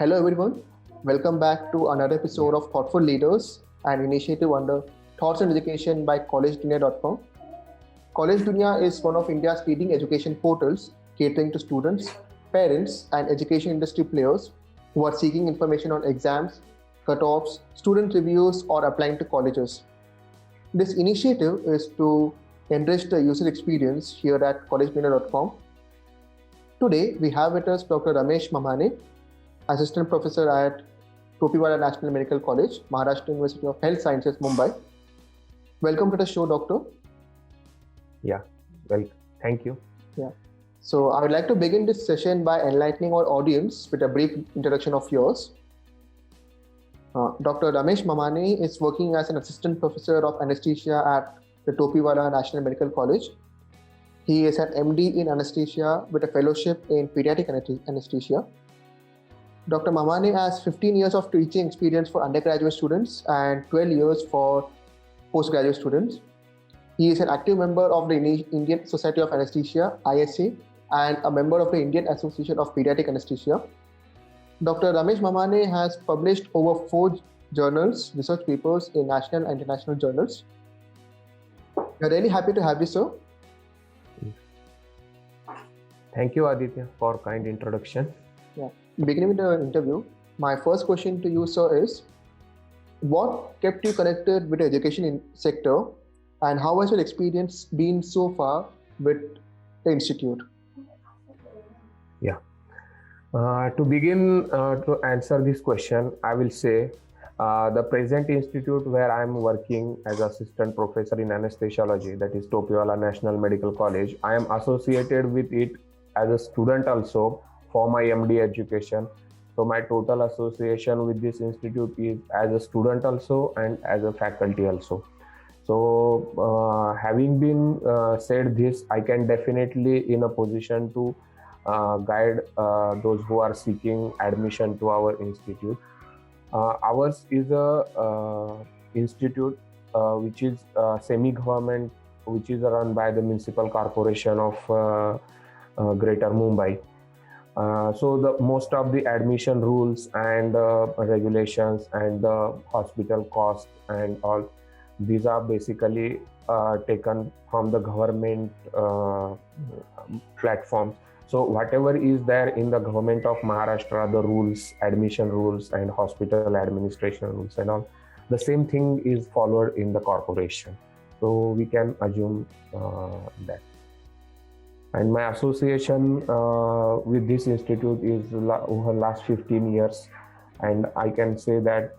Hello everyone, welcome back to another episode of Thoughtful Leaders, an initiative under Thoughts and Education by CollegeDunia.com. College Dunia is one of India's leading education portals catering to students, parents, and education industry players who are seeking information on exams, cutoffs, student reviews, or applying to colleges. This initiative is to enrich the user experience here at CollegeDunia.com. Today, we have with us Dr. Ramesh Mamane, Assistant Professor at Topiwala National Medical College, Maharashtra University of Health Sciences, Mumbai. Welcome to the show, Doctor. Yeah, well, thank you. Yeah. So I would like to begin this session by enlightening our audience with a brief introduction of yours. Dr. Ramesh Mamane is working as an Assistant Professor of Anesthesia at the Topiwala National Medical College. He is an MD in Anesthesia with a fellowship in Pediatric Anesthesia. Dr. Mamane has 15 years of teaching experience for undergraduate students and 12 years for postgraduate students. He is an active member of the Indian Society of Anesthesia, ISA, and a member of the Indian Association of Pediatric Anesthesia. Dr. Ramesh Mamane has published over 4 journals, research papers in national and international journals. We are really happy to have you, sir. Thank you, Aditya, for kind introduction. Yeah. Beginning with the interview, my first question to you, sir, is what kept you connected with the education sector and how has your experience been so far with the institute? Yeah. To begin to answer this question, I will say the present institute where I am working as assistant professor in anesthesiology, that is Topiwala National Medical College, I am associated with it as a student also for my MD education. So my total association with this institute is as a student also and as a faculty also. So having been said this, I can definitely in a position to guide those who are seeking admission to our institute. Ours is a institute which is semi-government, which is run by the Municipal Corporation of Greater Mumbai. So the most of the admission rules and regulations and the hospital cost and all, these are basically taken from the government platforms. So whatever is there in the government of Maharashtra, the rules, admission rules and hospital administration rules and all, the same thing is followed in the corporation. So we can assume that. And my association with this institute is over last 15 years. And I can say that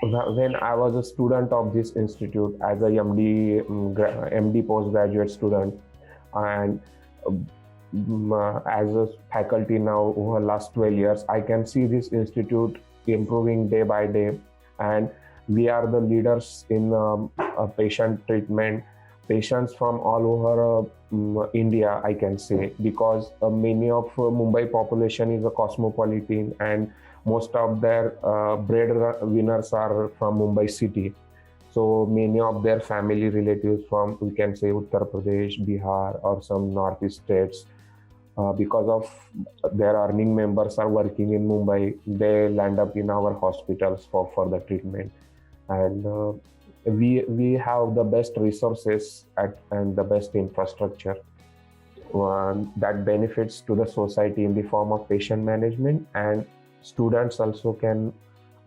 when I was a student of this institute as a MD postgraduate student and as a faculty now over last 12 years, I can see this institute improving day by day. And we are the leaders in patient treatment. Patients from all over India, I can say, because many of Mumbai population is a cosmopolitan and most of their breadwinners are from Mumbai city. So many of their family relatives from, we can say, Uttar Pradesh, Bihar or some northeast states, because of their earning members are working in Mumbai, they land up in our hospitals for further treatment. And we have the best resources and the best infrastructure that benefits to the society in the form of patient management, and students also can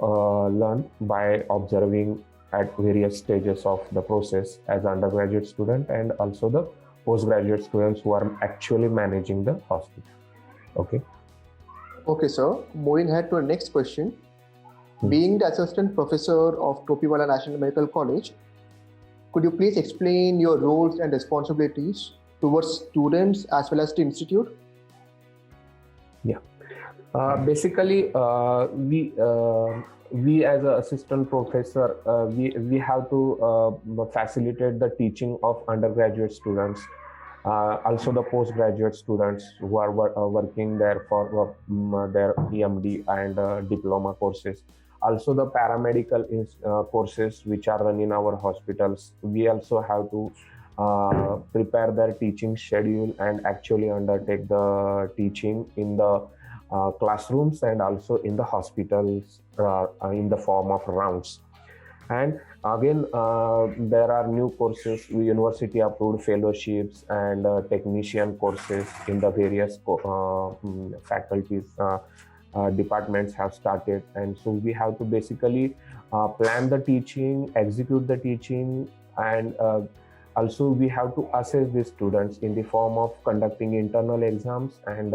learn by observing at various stages of the process as undergraduate student and also the postgraduate students who are actually managing the hospital. Okay, sir. Moving ahead to the next question. Being the assistant professor of Topiwala National Medical College, could you please explain your roles and responsibilities towards students as well as the institute? Yeah. Basically, we as an assistant professor, we have to facilitate the teaching of undergraduate students, also the postgraduate students who are working there for their EMD and diploma courses. Also the paramedical courses which are run in our hospitals. We also have to prepare their teaching schedule and actually undertake the teaching in the classrooms and also in the hospitals in the form of rounds. And again, there are new courses, university approved fellowships and technician courses in the various faculties, departments have started. And so we have to basically plan the teaching, execute the teaching, and also we have to assess the students in the form of conducting internal exams and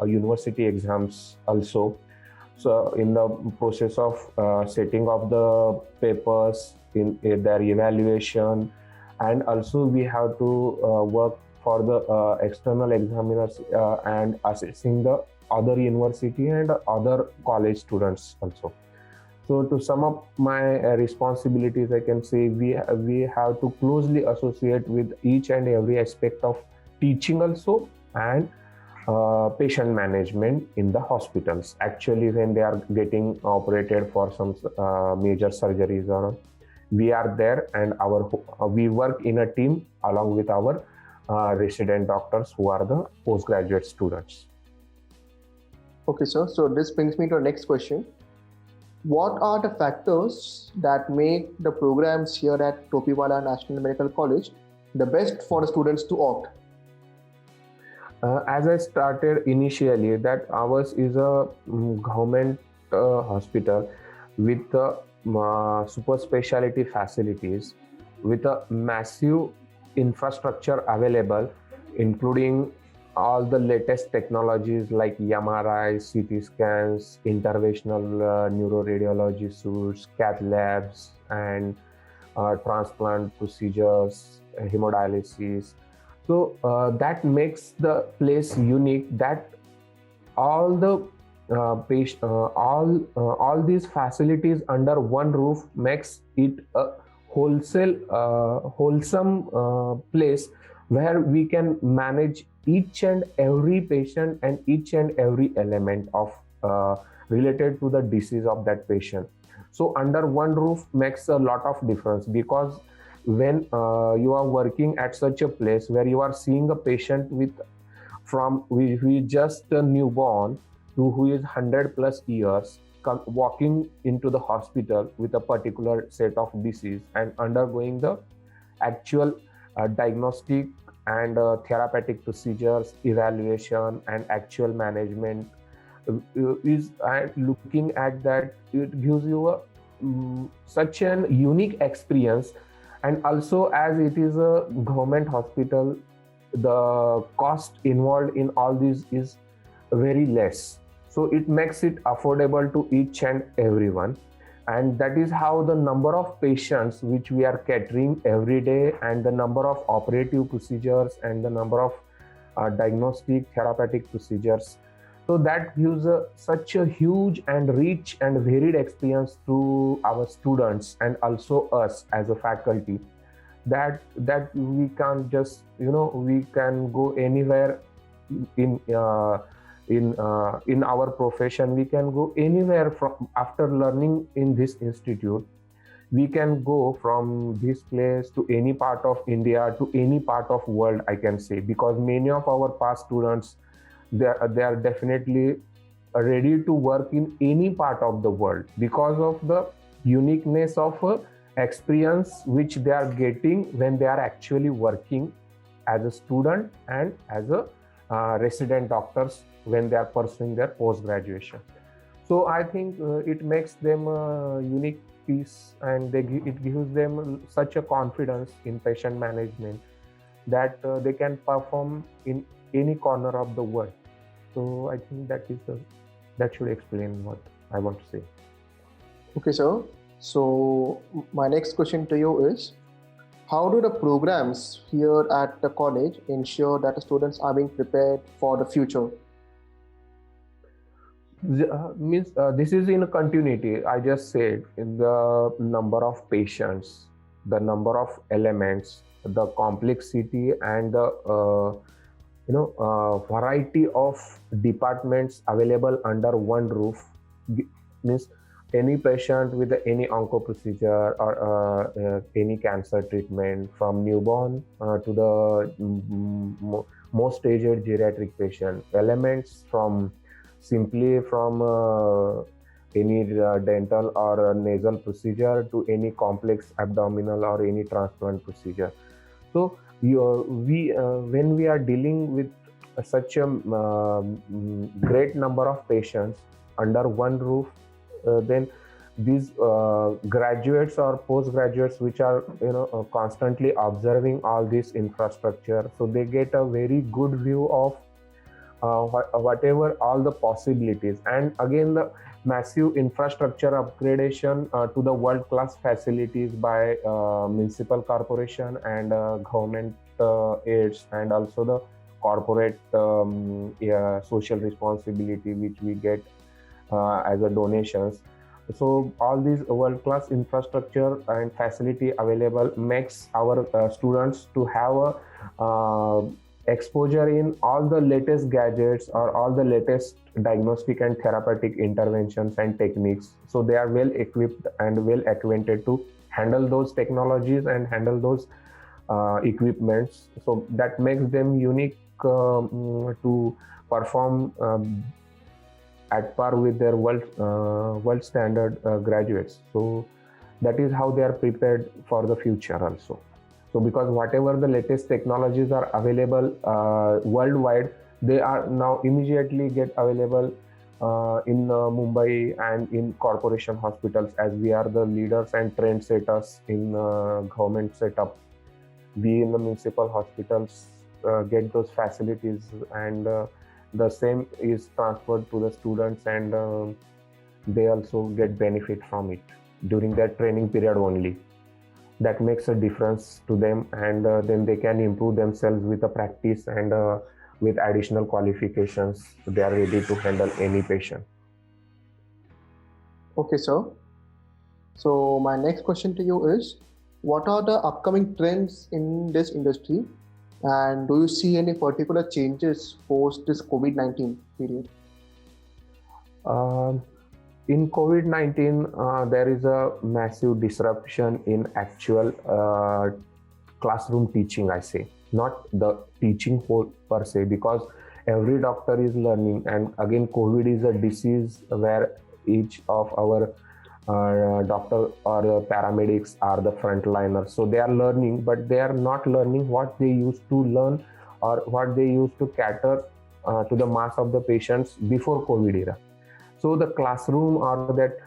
university exams also. So in the process of setting up the papers, in their evaluation, and also we have to work for the external examiners and assessing the other university and other college students also. So to sum up my responsibilities, I can say we have to closely associate with each and every aspect of teaching also, and patient management in the hospitals. Actually, when they are getting operated for some major surgeries, or we are there, and we work in a team along with our resident doctors who are the postgraduate students. Okay, sir. So this brings me to the next question. What are the factors that make the programs here at Topiwala National Medical College the best for the students to opt? As I started initially, that ours is a government hospital with super specialty facilities, with a massive infrastructure available, including all the latest technologies like MRI, CT scans, interventional neuroradiology suites, cath labs, and transplant procedures, hemodialysis. So that makes the place unique. That all the all these facilities under one roof makes it a wholesome place where we can manage each and every patient and each and every element of related to the disease of that patient. So under one roof makes a lot of difference, because when you are working at such a place where you are seeing a patient who is just a newborn to who is 100+ years walking into the hospital with a particular set of disease and undergoing the actual diagnostic and therapeutic procedures, evaluation, and actual management, is looking at that, it gives you such an unique experience. And also, as it is a government hospital, the cost involved in all this is very less. So it makes it affordable to each and everyone. And that is how the number of patients which we are catering every day, and the number of operative procedures, and the number of diagnostic therapeutic procedures. So that gives such a huge and rich and varied experience to our students and also us as a faculty, that we can't just, we can go anywhere in our profession. We can go anywhere from after learning in this institute. We can go from this place to any part of India, to any part of world, I can say, because many of our past students, they are definitely ready to work in any part of the world because of the uniqueness of experience which they are getting when they are actually working as a student and as a resident doctors when they are pursuing their post-graduation. So I think it makes them a unique piece, and it gives them such a confidence in patient management that they can perform in any corner of the world. So I think that should explain what I want to say. Okay, sir. So my next question to you is, how do the programs here at the college ensure that the students are being prepared for the future? This is in a continuity. I just said, in the number of patients, the number of elements, the complexity, and the variety of departments available under one roof, means any patient with any onco procedure or any cancer treatment, from newborn to the most aged geriatric patient, elements from simply from any dental or nasal procedure to any complex abdominal or any transplant procedure. So when we are dealing with such a great number of patients under one roof, then these graduates or postgraduates which are constantly observing all this infrastructure, so they get a very good view of whatever all the possibilities, and again the massive infrastructure upgradation to the world-class facilities by municipal corporation and government aids, and also the corporate social responsibility which we get as a donations. So all these world-class infrastructure and facility available makes our students to have a exposure in all the latest gadgets or all the latest diagnostic and therapeutic interventions and techniques. So they are well equipped and well acquainted to handle those technologies and handle those equipments. So that makes them unique to perform at par with their world standard graduates. So that is how they are prepared for the future also. So because whatever the latest technologies are available worldwide, they are now immediately get available in Mumbai and in corporation hospitals, as we are the leaders and trendsetters in government setup. We in the municipal hospitals get those facilities, and the same is transferred to the students, and they also get benefit from it during their training period only. That makes a difference to them, and then they can improve themselves with a practice, and with additional qualifications they are ready to handle any patient. Okay, sir. So my next question to you is, what are the upcoming trends in this industry, and do you see any particular changes post this COVID-19 period? In COVID-19, there is a massive disruption in actual classroom teaching, I say, not the teaching per se, because every doctor is learning, and again COVID is a disease where each of our doctor or paramedics are the frontliners. So they are learning, but they are not learning what they used to learn or what they used to cater to the mass of the patients before COVID era. So the classroom or that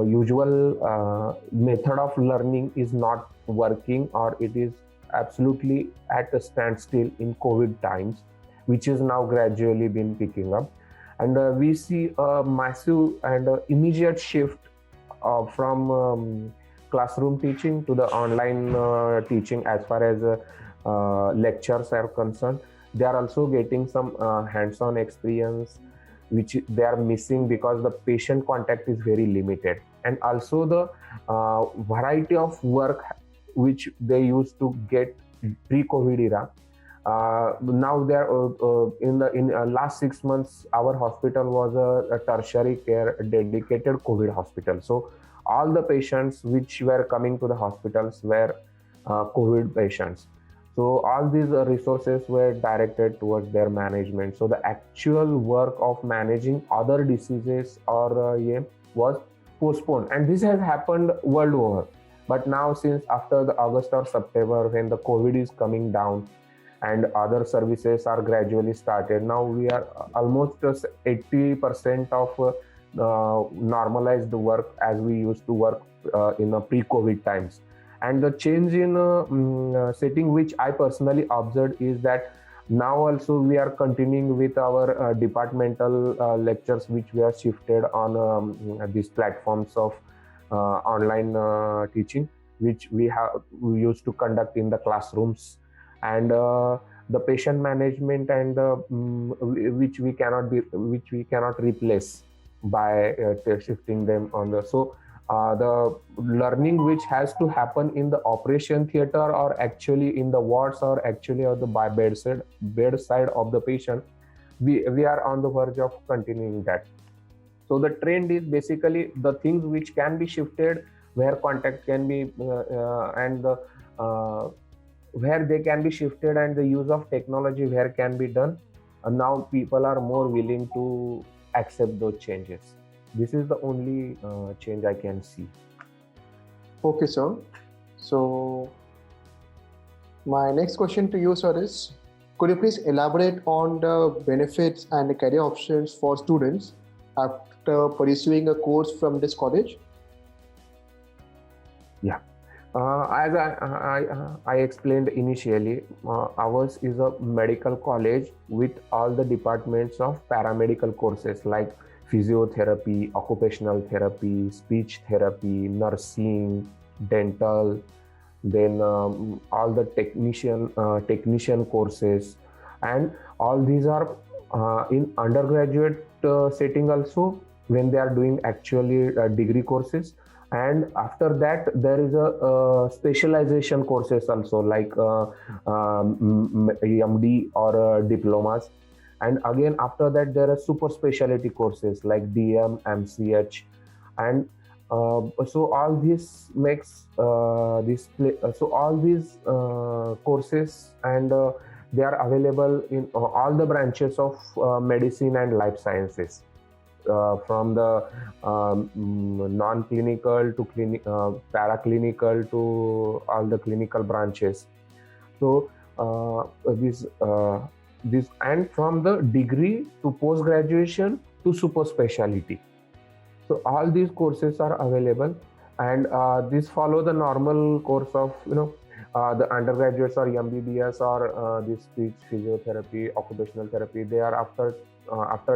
usual method of learning is not working, or it is absolutely at a standstill in COVID times, which is now gradually been picking up. And we see a massive and immediate shift from classroom teaching to the online teaching as far as lectures are concerned. They are also getting some hands-on experience, which they are missing because the patient contact is very limited, and also the variety of work which they used to get pre-COVID era. Now they are in last 6 months, our hospital was a tertiary care dedicated COVID hospital. So all the patients which were coming to the hospitals were COVID patients. So all these resources were directed towards their management. So the actual work of managing other diseases or was postponed, and this has happened world over. But now, since after the August or September, when the COVID is coming down and other services are gradually started, now we are almost 80% of normalized work as we used to work in the pre-COVID times. And the change in setting which I personally observed is that now also we are continuing with our departmental lectures, which we have shifted on these platforms of online teaching, which we used to conduct in the classrooms, and the patient management and which we cannot replace by shifting them on the the learning which has to happen in the operation theater or actually in the wards or actually on the bedside of the patient, we are on the verge of continuing that. So the trend is basically the things which can be shifted, where contact can be and where they can be shifted, and the use of technology where can be done. now people are more willing to accept those changes. This is the only change I can see. Okay, sir. So, my next question to you, sir, is could you please elaborate on the benefits and the career options for students after pursuing a course from this college? Yeah. As I explained initially, ours is a medical college with all the departments of paramedical courses like physiotherapy, occupational therapy, speech therapy, nursing, dental, then all the technician courses, and all these are in undergraduate setting also when they are doing actually degree courses. And after that there is a specialization courses also like MD or diplomas. And again after that there are super specialty courses like DM, MCH, and so all this makes so all these courses, and they are available in all the branches of medicine and life sciences, from the non-clinical to paraclinical to all the clinical branches. So this and from the degree to post graduation to super specialty. So all these courses are available, and these follow the normal course of the undergraduates or MBBS or this speech physiotherapy, occupational therapy. They are after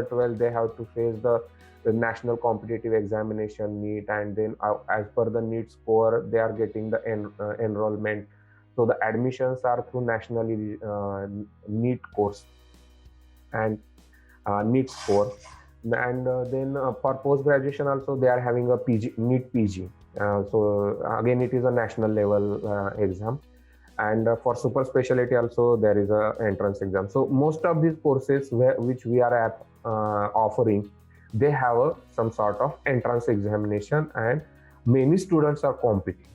12 they have to face the national competitive examination NEET, and then as per the NEET score they are getting the enrollment. So the admissions are through nationally NEET course and NEET score. And then for post graduation also they are having a PG, NEET PG. So again it is a national level exam. And for super specialty also there is a entrance exam. So most of these courses which we are offering, they have some sort of entrance examination, and many students are competing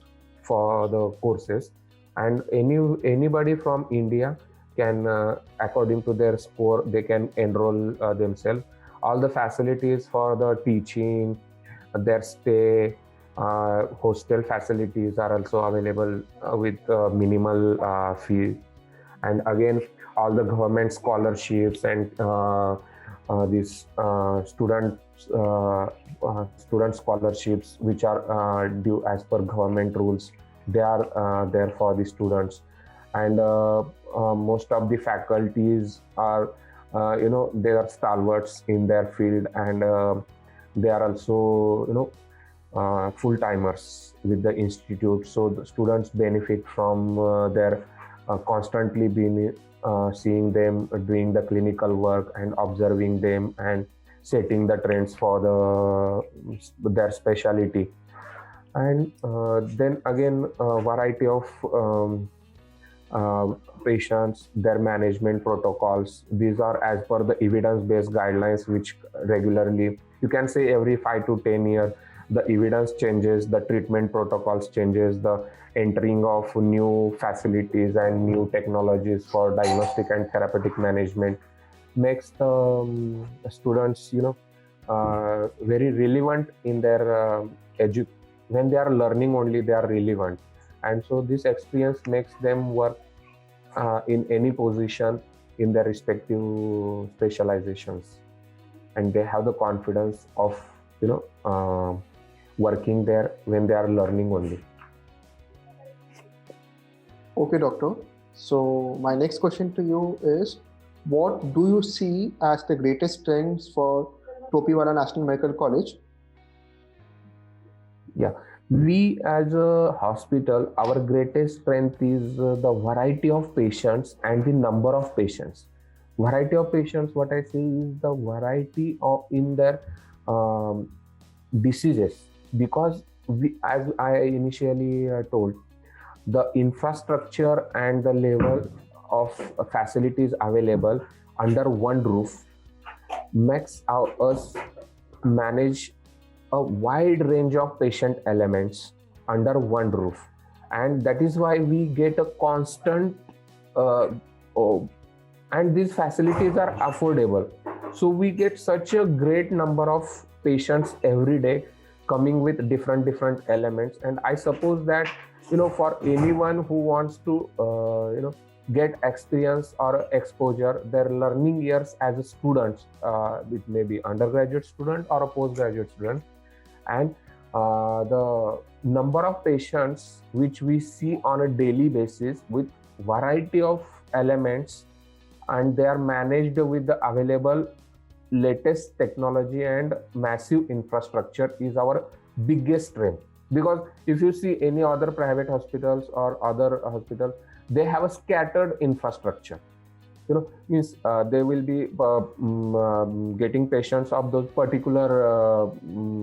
for the courses. And anybody from India can according to their score they can enroll themselves. All the facilities for the teaching, their stay, hostel facilities are also available with minimal fee. And again all the government scholarships and these student scholarships which are due as per government rules, they are there for the students. And most of the faculties are they are stalwarts in their field, and they are also full-timers with the institute. So the students benefit from their constantly being seeing them doing the clinical work and observing them and setting the trends for their specialty. And then again variety of patients, their management protocols. These are as per the evidence-based guidelines, which regularly, you can say every 5 to 10 years, the evidence changes, the treatment protocols changes, the entering of new facilities and new technologies for diagnostic and therapeutic management makes the students, very relevant in their when they are learning only they are relevant. And so this experience makes them work in any position in their respective specializations, and they have the confidence of working there when they are learning only. Okay, doctor. So my next question to you is, what do you see as the greatest strengths for Topiwala National Medical College? Yeah, we as a hospital, our greatest strength is the variety of patients and the number of patients. Variety of patients, what I say is the variety of in their diseases, because we, as I initially told, the infrastructure and the level of facilities available under one roof makes us manage a wide range of patient elements under one roof. And that is why we get a constant and these facilities are affordable. So we get such a great number of patients every day coming with different elements. And I suppose that, for anyone who wants to get experience or exposure, their learning years as a student, it may be undergraduate student or a postgraduate student, and the number of patients which we see on a daily basis with variety of elements, and they are managed with the available latest technology and massive infrastructure, is our biggest strength. Because if you see any other private hospitals or other hospitals, they have a scattered infrastructure. Means they will be getting patients of those particular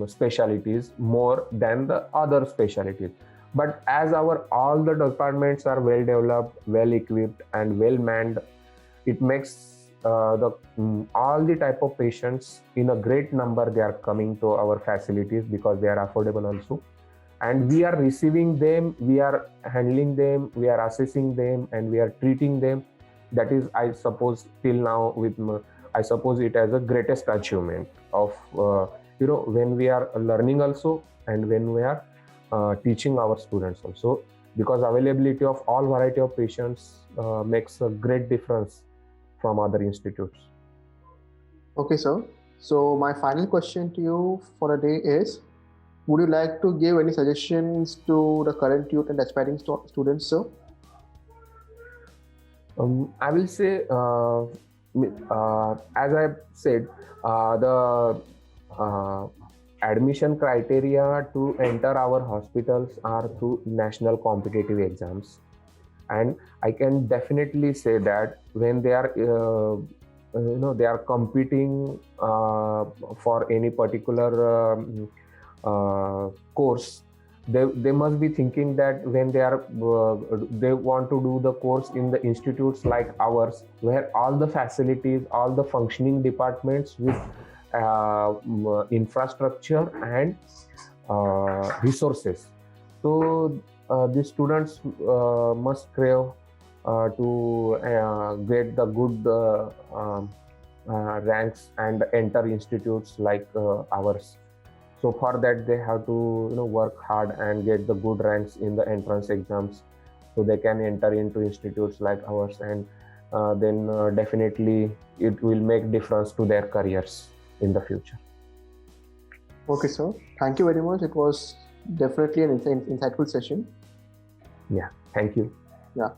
specialties more than the other specialties. But as all the departments are well developed, well equipped, and well manned, it makes all the type of patients in a great number, they are coming to our facilities because they are affordable also, and we are receiving them, we are handling them, we are assessing them, and we are treating them. That is, I suppose, till now, I suppose it as a greatest achievement of when we are learning also, and when we are teaching our students also, because availability of all variety of patients makes a great difference from other institutes. Okay, sir. So my final question to you for the day is, would you like to give any suggestions to the current youth and aspiring students, sir? I will say, as I said, the admission criteria to enter our hospitals are through national competitive exams. And I can definitely say that when they are they are competing for any particular course, they must be thinking that when they want to do the course in the institutes like ours, where all the facilities, all the functioning departments with infrastructure and resources. So the students must crave to get the good ranks and enter institutes like ours. So for that, they have to work hard and get the good ranks in the entrance exams, so they can enter into institutes like ours, and then definitely it will make difference to their careers in the future. Okay, sir. Thank you very much. It was definitely an insightful session. Yeah, thank you. Yeah.